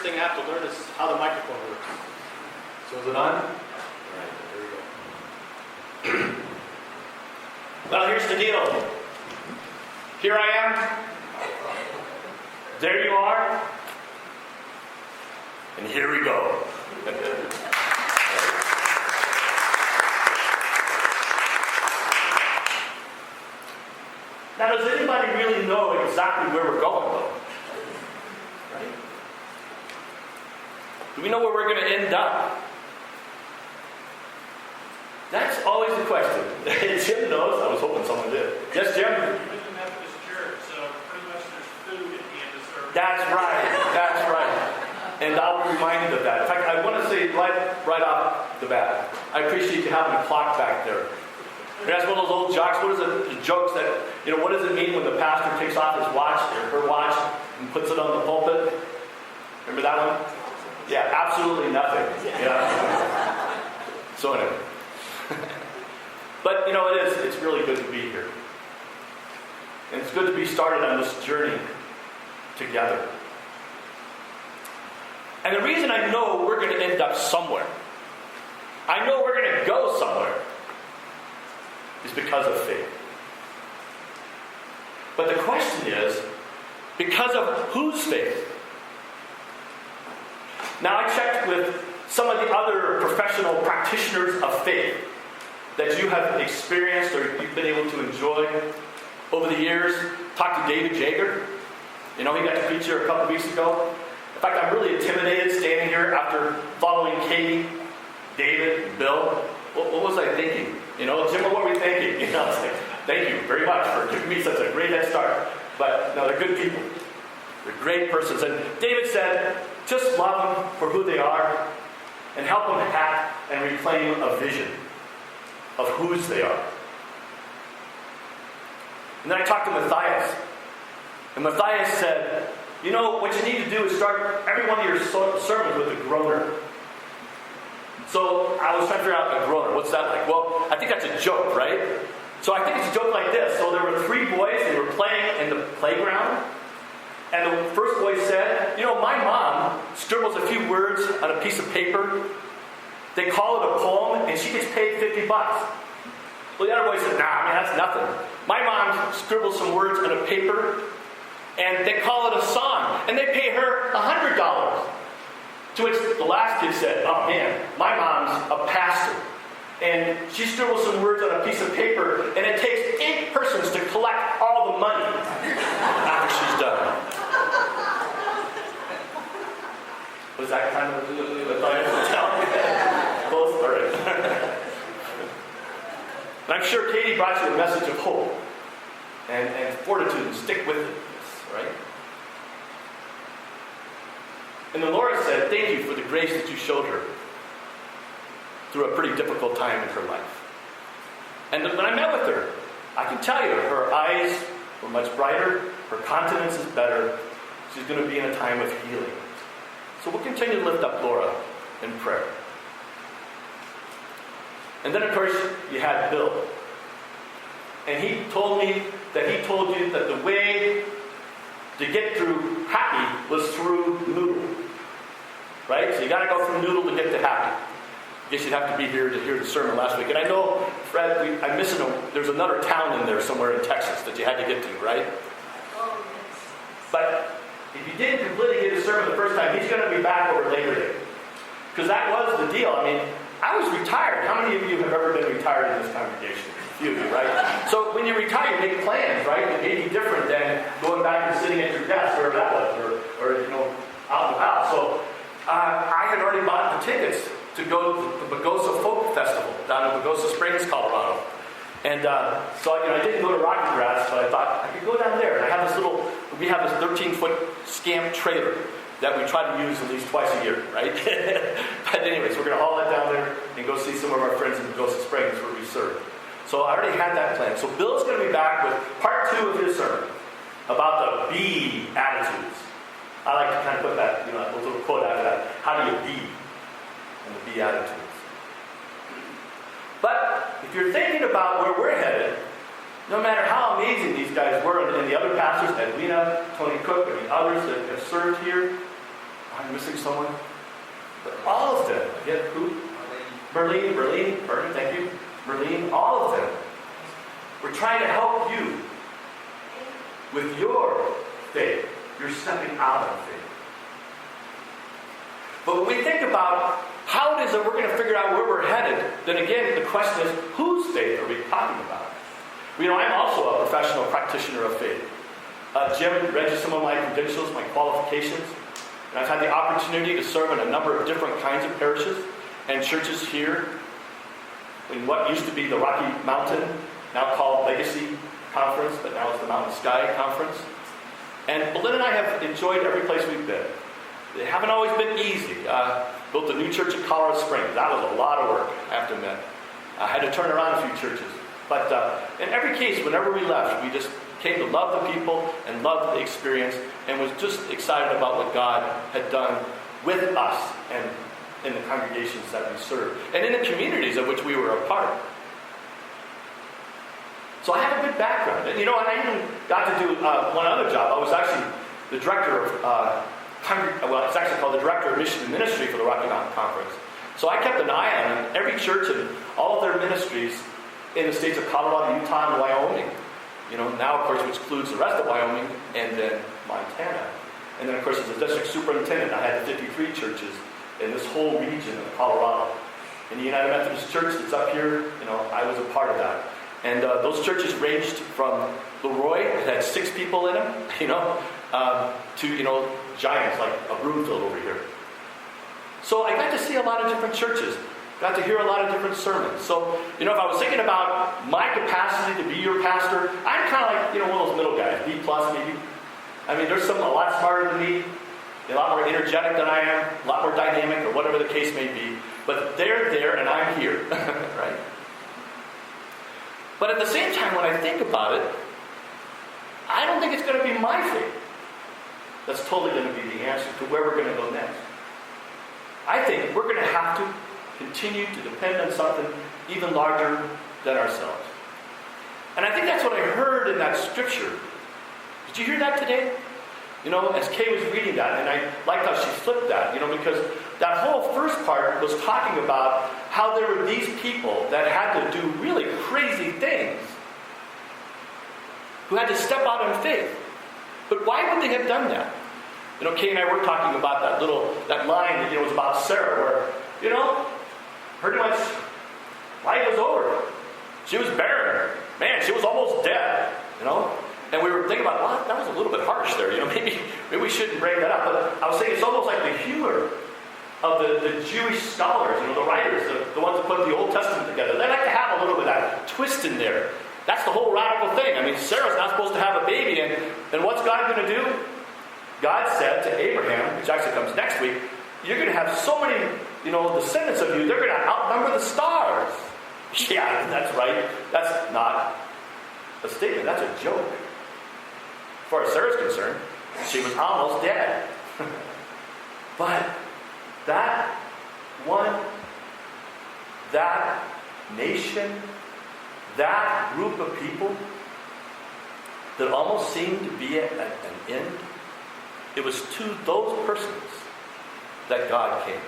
thing I have to learn is how the microphone works. So is it on? All right, there we go. Well, here's the deal. Here I am. There you are. And here we go. Now, does anybody really know exactly where we're going, though? Right? Do we know where we're going to end up? That's always the question. Jim knows. I was hoping someone did. Yes, Jim? We're in the Methodist church, so pretty much there's food at the end of service. That's right. That's right. And I'll be reminded of that. In fact, I want to say right off the bat, I appreciate you having a clock back there. And that's one of those old jokes. What is it? The jokes that, what does it mean when the pastor takes off his watch or her watch and puts it on the pulpit? Remember that one? Yeah, absolutely nothing. Yeah. So anyway. But, it's really good to be here. And it's good to be started on this journey together. And the reason I know we're going to end up somewhere, I know we're going to go somewhere, is because of faith. But the question is, because of whose faith? Now, I checked with some of the other professional practitioners of faith that you have experienced or you've been able to enjoy over the years. Talked to David Jager. He got to preach here a couple of weeks ago. In fact, I'm really intimidated standing here after following Katie, David, and Bill. What was I thinking? Jim, what were we thinking? It's like, thank you very much for giving me such a great head start. But no, they're good people. They're great persons. And David said, just love them for who they are and help them hack and reclaim a vision of whose they are. And then I talked to Matthias. And Matthias said, what you need to do is start every one of your sermons with a groaner. So I was trying to figure out a groaner. What's that like? Well, I think that's a joke, right? So I think it's a joke like this. So there were 3 boys. They were playing in the playground. And the first boy said, my mom scribbles a few words on a piece of paper. They call it a poem, and she gets paid $50. Well, the other boy said, that's nothing. My mom scribbles some words on a paper, and they call it a song, and they pay her $100. To which the last kid said, oh man, my mom's a pastor. And she scribbles some words on a piece of paper, and it takes 8 persons to collect all the money after she's done. Was that kind of what I was telling you? Both are right. And I'm sure Katie brought you a message of hope and fortitude and stick with it, right? And then Laura said, thank you for the grace that you showed her through a pretty difficult time in her life. And when I met with her, I can tell you, her eyes were much brighter, her countenance is better, she's going to be in a time of healing. So we'll continue to lift up Laura in prayer. And then, of course, you had Bill. And he told me that he told you that the way to get through happy was through noodle. Right? So you got to go through noodle to get to happy. I guess you'd have to be here to hear the sermon last week. And I know, Fred, I'm missing there's another town in there somewhere in Texas that you had to get to, right? But if you didn't completely get the sermon the first time, he's going to be back over Labor Day. Because that was the deal. I was retired. How many of you have ever been retired in this congregation? A few of you, right? So when you retire, you make plans, right? It may be different than going back and sitting at your desk, wherever that was, or out and about. So I had already bought the tickets to go to the Bagosa Folk Festival down in Bagosa Springs, Colorado. And so I didn't go to Rocky Grass, but I thought I could go down there. And we have this 13-foot scamp trailer that we try to use at least twice a year, right? But anyways, we're going to haul that down there and go see some of our friends in Bagosa Springs where we serve. So I already had that planned. So Bill's going to be back with part 2 of his sermon about the be attitudes. I like to kind of put that, a little quote after that. How do you be? And the be attitudes. But if you're thinking about where we're headed, no matter how amazing these guys were, and the other pastors, Edwina, Tony Cook, and the others that have served here, I'm missing someone. But all of them. Again, who? Berlin, thank you. Berlin, all of them. We're trying to help you with your faith. You're stepping out of faith. But when we think about how it is that we're going to figure out where we're headed, then again, the question is, whose faith are we talking about? I'm also a professional practitioner of faith. Jim read some of my credentials, my qualifications, and I've had the opportunity to serve in a number of different kinds of parishes and churches here in what used to be the Rocky Mountain, now called Legacy Conference, but now it's the Mountain Sky Conference. And Belinda and I have enjoyed every place we've been. They haven't always been easy. Built a new church in Colorado Springs. That was a lot of work, I have to admit. I had to turn around a few churches. But in every case, whenever we left, we just came to love the people and love the experience and was just excited about what God had done with us and in the congregations that we served and in the communities of which we were a part. So I have a good background. And I even got to do one other job. I was actually the director of it's actually called the Director of Mission and Ministry for the Rocky Mountain Conference. So I kept an eye on every church and all of their ministries in the states of Colorado, Utah, and Wyoming. Now, of course, which includes the rest of Wyoming and then Montana. And then, of course, as a district superintendent, I had 53 churches in this whole region of Colorado. In the United Methodist Church that's up here, I was a part of that. And those churches ranged from Leroy, it had 6 people in them, to, giants like a Broomfield over here. So I got to see a lot of different churches. Got to hear a lot of different sermons. So, if I was thinking about my capacity to be your pastor, I'm kind of like, one of those middle guys, B plus maybe. There's some a lot smarter than me, a lot more energetic than I am, a lot more dynamic, or whatever the case may be. But they're there and I'm here, right? But at the same time, when I think about it, I don't think it's going to be my faith that's totally going to be the answer to where we're going to go next. I think we're going to have to continue to depend on something even larger than ourselves. And I think that's what I heard in that scripture. Did you hear that today? As Kay was reading that, and I liked how she flipped that, because that whole first part was talking about how there were these people that had to do really crazy things, who had to step out in faith. But why would they have done that? Kay and I were talking about that line that, was about Sarah, where, pretty much life was over. She was barren. Man, she was almost dead, And we were thinking about, well, that was a little bit harsh there, maybe we shouldn't bring that up. But I was saying it's almost like the humor of the Jewish scholars, the writers, the ones that put the Old Testament together. They like to have a little bit of that twist in there. That's the whole radical thing. Sarah's not supposed to have a baby, and what's God going to do? God said to Abraham, which actually comes next week, you're going to have so many, descendants of you, they're going to outnumber the stars. Yeah, that's right. That's not a statement. That's a joke. As far as Sarah's concerned, she was almost dead. But that nation, that group of people that almost seemed to be at an end, it was to those persons that God came.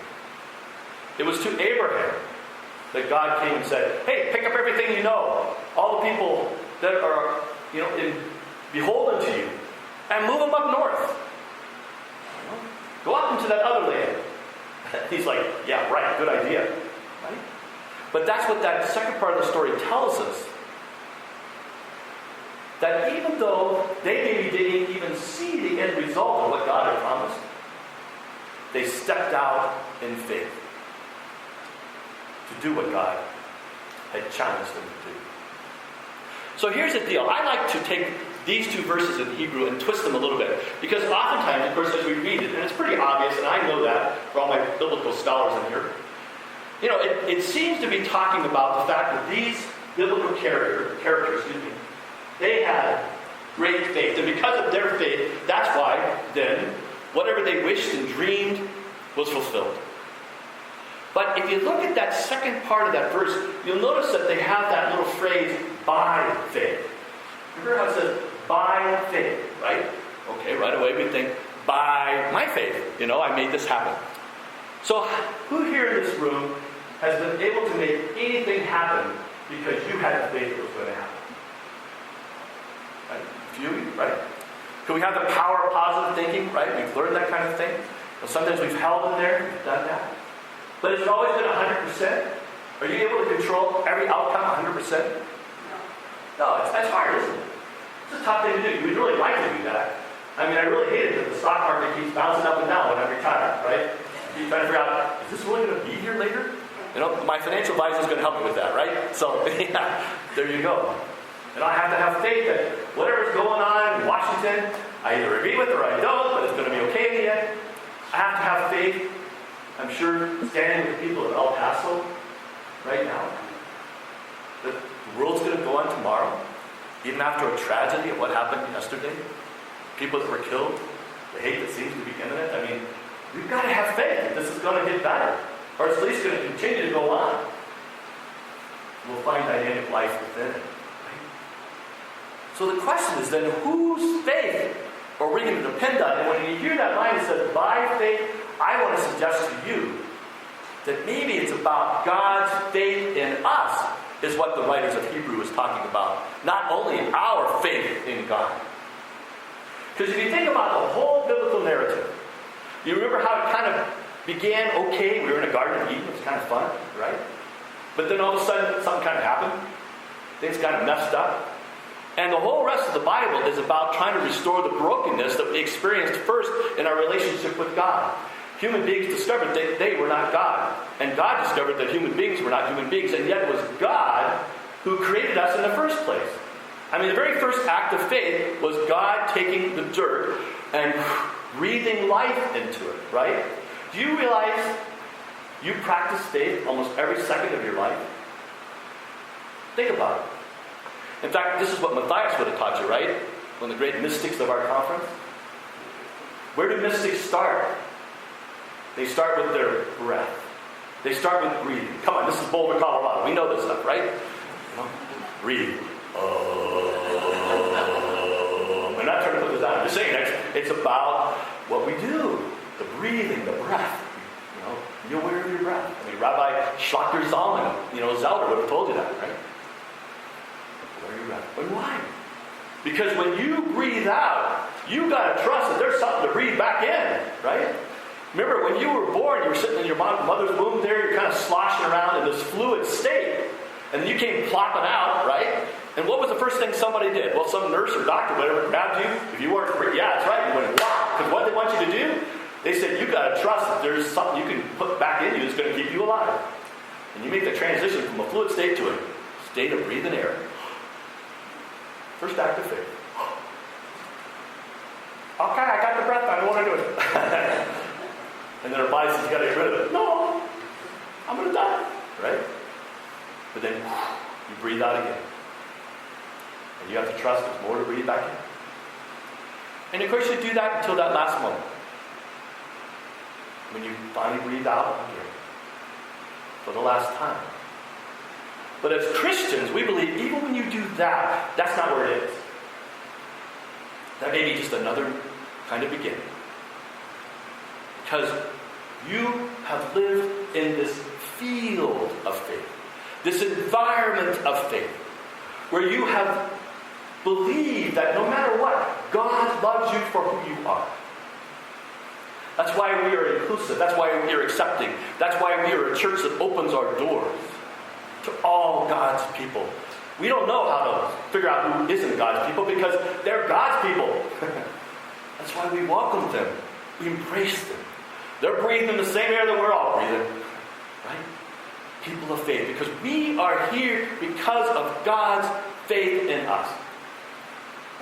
It was to Abraham that God came and said, hey, pick up everything you know, all the people that are, beholden to you, and move them up north. Go up into that other land. He's like, yeah, right, good idea. Right? But that's what that second part of the story tells us. That even though they maybe didn't even see the end result of what God had promised, they stepped out in faith to do what God had challenged them to do. So here's the deal. I like to take these two verses in Hebrew and twist them a little bit. Because oftentimes, of course, as we read it, and it's pretty obvious, and I know that for all my biblical scholars in here, it seems to be talking about the fact that these biblical characters, they had great faith. And because of their faith, that's why then whatever they wished and dreamed was fulfilled. But if you look at that second part of that verse, you'll notice that they have that little phrase, by faith. Remember how it says, by faith, right? Okay, right away we think, by my faith. I made this happen. So who here in this room has been able to make anything happen because you had the faith it was going to happen? Right? A few of you, right? Can we have the power of positive thinking, right? We've learned that kind of thing. Well, sometimes we've held in there, we've done that. But has it always been 100%? Are you able to control every outcome 100%? No, that's hard, isn't it? It's a tough thing to do. We'd really like to do that. I really hate it that the stock market keeps bouncing up and down when I'm retired, right? You trying to figure out, is this really going to be here later? My financial advisor is going to help me with that, right? So, yeah, there you go. And I have to have faith that whatever's going on in Washington, I either agree with it or I don't, but it's going to be okay in the end. I have to have faith. I'm sure standing with people in El Paso right now, that the world's going to go on tomorrow, even after a tragedy of what happened yesterday. People that were killed, the hate that seems to be imminent. We've got to have faith that this is going to get better, or it's at least going to continue to go on. We'll find dynamic life within it. Right? So the question is then, whose faith are we going to depend on? And when you hear that line that says, by faith, I want to suggest to you that maybe it's about God's faith in us, is what the writers of Hebrew is talking about. Not only our faith in God. Because if you think about the whole biblical narrative, you remember how it kind of began okay? We were in a Garden of Eden. It was kind of fun, right? But then all of a sudden, something kind of happened. Things kind of messed up. And the whole rest of the Bible is about trying to restore the brokenness that we experienced first in our relationship with God. Human beings discovered they were not God. And God discovered that human beings were not human beings. And yet it was God who created us in the first place. The very first act of faith was God taking the dirt and breathing life into it, right? Do you realize you practice faith almost every second of your life? Think about it. In fact, this is what Matthias would have taught you, right? One of the great mystics of our conference. Where do mystics start? They start with their breath. They start with breathing. Come on, this is Boulder, Colorado. We know this stuff, right? Breathe. I'm not trying to put this down. I'm just saying it's about what we do. The breathing, the breath. Be aware of your breath. Rabbi Schlachter Zalman, Zelda would have told you that, right? Aware of your breath. But why? Because when you breathe out, you got to trust that there's something to breathe back in, right? Remember, when you were born, you were sitting in your mother's womb there, you're kind of sloshing around in this fluid state. And then you came plopping out, right? And what was the first thing somebody did? Well, some nurse or doctor, whatever, grabbed you. If you weren't, yeah, that's right, you went, wow. Because what they want you to do? They said, you got to trust that there's something you can put back in you that's going to keep you alive. And you make the transition from a fluid state to a state of breathing air. First act of faith. Okay, I got the breath, I don't want to do it. And then our body says, you got to get rid of it. No, I'm going to die, right? But then you breathe out again. And you have to trust there's more to breathe back in. And of course you do that until that last moment. When you finally breathe out again. For the last time. But as Christians, we believe even when you do that, that's not where it is. That may be just another kind of beginning. Because you have lived in this field of faith. This environment of faith. Where you have believed that no matter what, God loves you for who you are. That's why we are inclusive. That's why we are accepting. That's why we are a church that opens our doors to all God's people. We don't know how to figure out who isn't God's people because they're God's people. That's why we welcome them. We embrace them. They're breathing the same air that we're all breathing. Right? People of faith. Because we are here because of God's faith in us.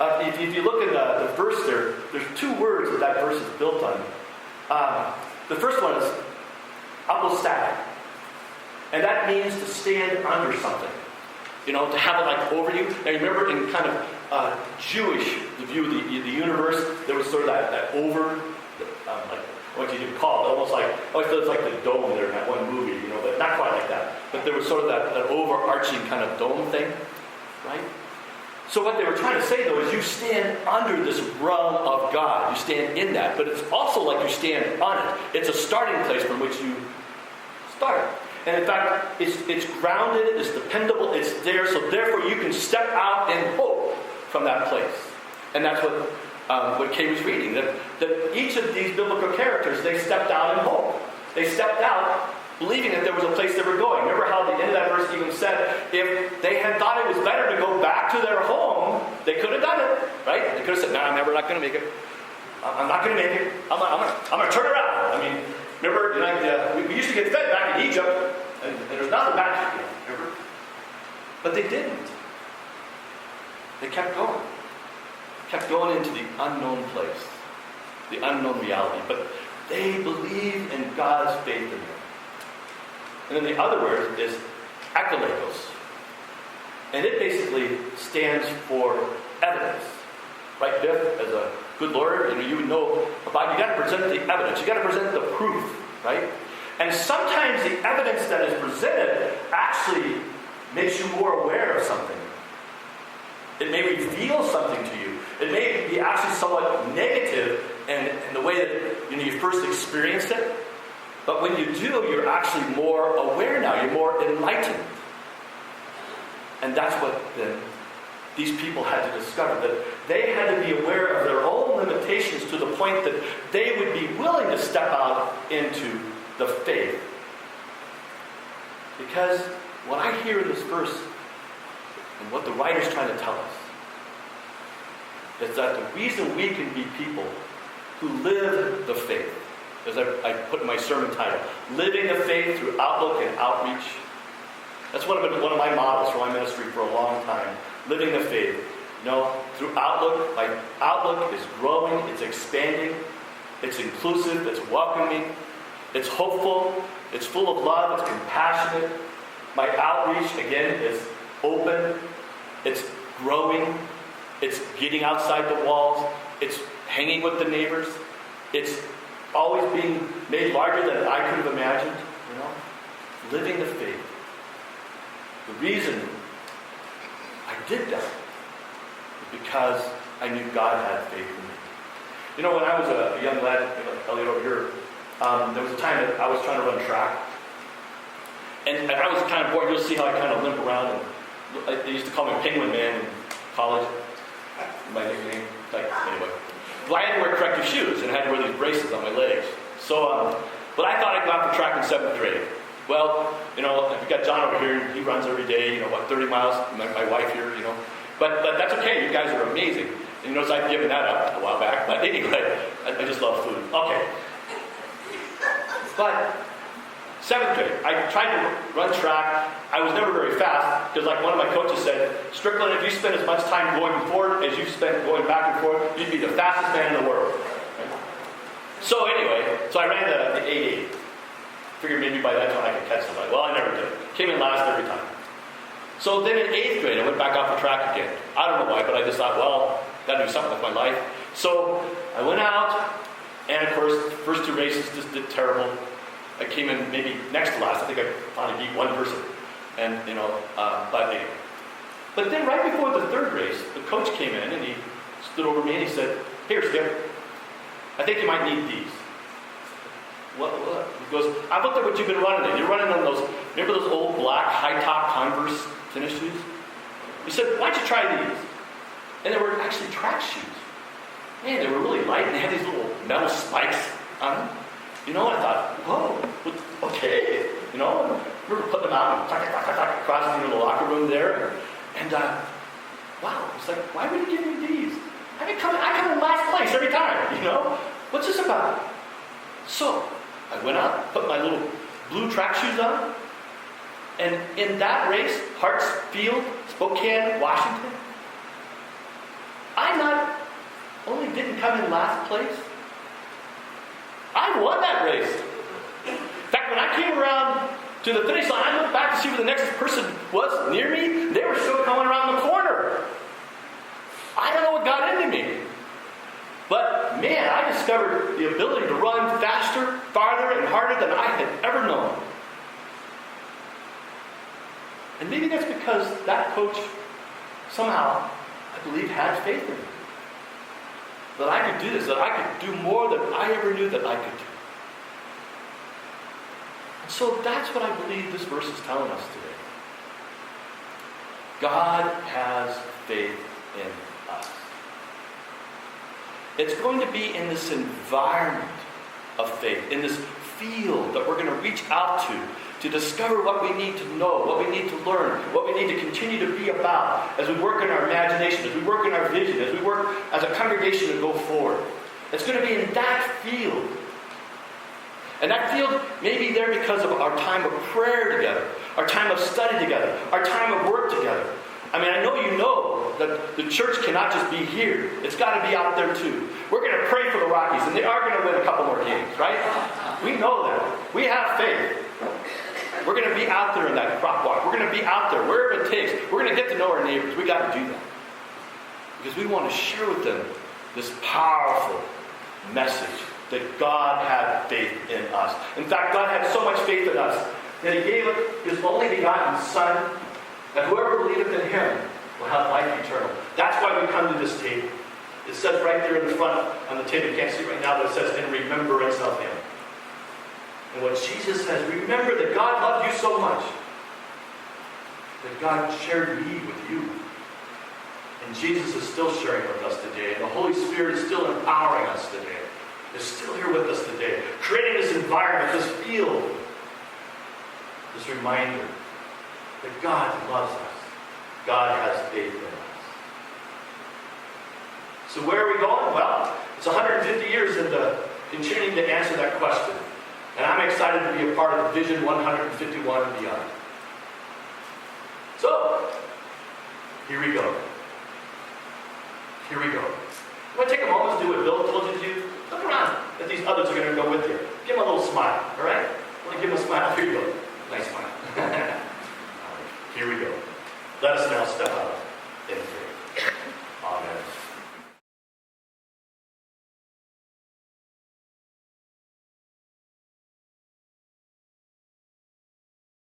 If you look at the verse there, there's two words that verse is built on. The first one is apostatic. And that means to stand under something. To have it like over you. And remember in kind of Jewish view of the universe, there was sort of that over, like what you call it, almost like, it's like the dome there in that one movie, but not quite like that. But there was sort of that overarching kind of dome thing, right? So what they were trying to say, though, is you stand under this realm of God. You stand in that. But it's also like you stand on it. It's a starting place from which you start. And in fact, it's grounded, it's dependable, it's there. So therefore you can step out in hope from that place. And that's what Kay was reading. That each of these biblical characters, they stepped out in hope. They stepped out believing that there was a place they were going. Remember how the end of that verse even said, if they had thought it was better to go back to their home, they could have done it, right? They could have said, no, I'm never not going to make it. I'm not going to make it. I'm going to turn around. I mean, remember, we used to get fed back in Egypt, and there's nothing back here, remember? But they didn't. They kept going. Kept going into the unknown place, the unknown reality. But they believed in God's faith in them. And then the other word is ekologos. And it basically stands for evidence. Right, Biff, as a good lawyer, you would know about, you got to present the evidence. You got to present the proof, right? And sometimes the evidence that is presented actually makes you more aware of something. It may reveal something to you. It may be actually somewhat negative in the way that you first experienced it. But when you do, you're actually more aware now. You're more enlightened. And that's what these people had to discover. That they had to be aware of their own limitations to the point that they would be willing to step out into the faith. Because what I hear in this verse, and what the writer's trying to tell us, is that the reason we can be people who live the faith, as I put in my sermon title, living the faith through outlook and outreach. That's one of my models for my ministry for a long time. Living the faith. Through outlook. My outlook is growing, it's expanding, it's inclusive, it's welcoming, it's hopeful, it's full of love, it's compassionate. My outreach, again, is open, it's growing, it's getting outside the walls, it's hanging with the neighbors, it's always being made larger than I could have imagined. Living the faith. The reason I did that is because I knew God had faith in me. When I was a young lad, Elliot over here, there was a time that I was trying to run track. And I was kind of bored. You'll see how I kind of limp around. And they used to call me Penguin Man in college. My nickname. Anyway. Well, I had to wear corrective shoes, and I had to wear these braces on my legs. So, but I thought I'd go out for track in 7th grade. Well, we've got John over here, he runs every day, 30 miles, my wife here, But that's okay, you guys are amazing. And you notice I've given that up a while back. But anyway, I just love food. Okay. But 7th grade, I tried to run track. I was never very fast, because like one of my coaches said, Strickland, if you spend as much time going forward as you spent going back and forth, you'd be the fastest man in the world. So anyway, I ran the 8.8. Figured maybe by that time I could catch somebody. Well, I never did. Came in last every time. So then in 8th grade, I went back off the track again. I don't know why, but I just thought, well, gotta do something with my life. So I went out, and of course, the first 2 races just did terrible. I came in maybe next to last. I think I finally beat one person. And, but anyway. But then right before the 3rd race, the coach came in and he stood over me and he said, "Here, Skip, I think you might need these." What? He goes, "I looked at what you've been running in. You're running on those, remember those old black high-top Converse tennis shoes?" He said, "Why don't you try these?" And they were actually track shoes. Man, they were really light and they had these little metal spikes on them. And I thought, whoa, okay. I remember putting them out and across the locker room there. And wow, it's like, why would he give me these? I come in last place every time, What's this about? So, I went out, put my little blue track shoes on, and in that race, Hartsfield, Spokane, Washington, I not only didn't come in last place, I won that race. In fact, when I came around to the finish line, I looked back to see where the next person was near me. They were still coming around the corner. I don't know what got into me. But man, I discovered the ability to run faster, farther, and harder than I had ever known. And maybe that's because that coach somehow I believe, had faith in me. That I could do this, that I could do more than I ever knew that I could do. And so that's what I believe this verse is telling us today. God has faith in us. It's going to be in this environment of faith, in this field that we're going to reach out to discover what we need to know, what we need to learn, what we need to continue to be about as we work in our imagination, as we work in our vision, as we work as a congregation to go forward. It's going to be in that field. And that field may be there because of our time of prayer together, our time of study together, our time of work together. I mean, I know you know that the church cannot just be here. It's got to be out there too. We're going to pray for the Rockies, and they are going to win a couple more games, right? We know that. We have faith. We're going to be out there in that crop walk. We're going to be out there, wherever it takes. We're going to get to know our neighbors. We got to do that. Because we want to share with them this powerful message that God had faith in us. In fact, God had so much faith in us that He gave His only begotten Son, that whoever believeth in Him will have life eternal. That's why we come to this table. It says right there in the front on the table, you can't see it right now, but it says, in remembrance of Him. And what Jesus says, remember that God loved you so much that God shared me with you. And Jesus is still sharing with us today. And the Holy Spirit is still empowering us today. Is still here with us today. Creating this environment, this field, this reminder that God loves us. God has faith in us. So where are we going? Well, it's 150 years into continuing to answer that question. And I'm excited to be a part of Vision 151 and beyond. So, here we go. Here we go. I'm going to take a moment to do what Bill told you to do. Look around at these others who are going to go with you. Give them a little smile, all right? I want to give them a smile. Here you go. Nice smile. Here we go. Let us now step out in faith.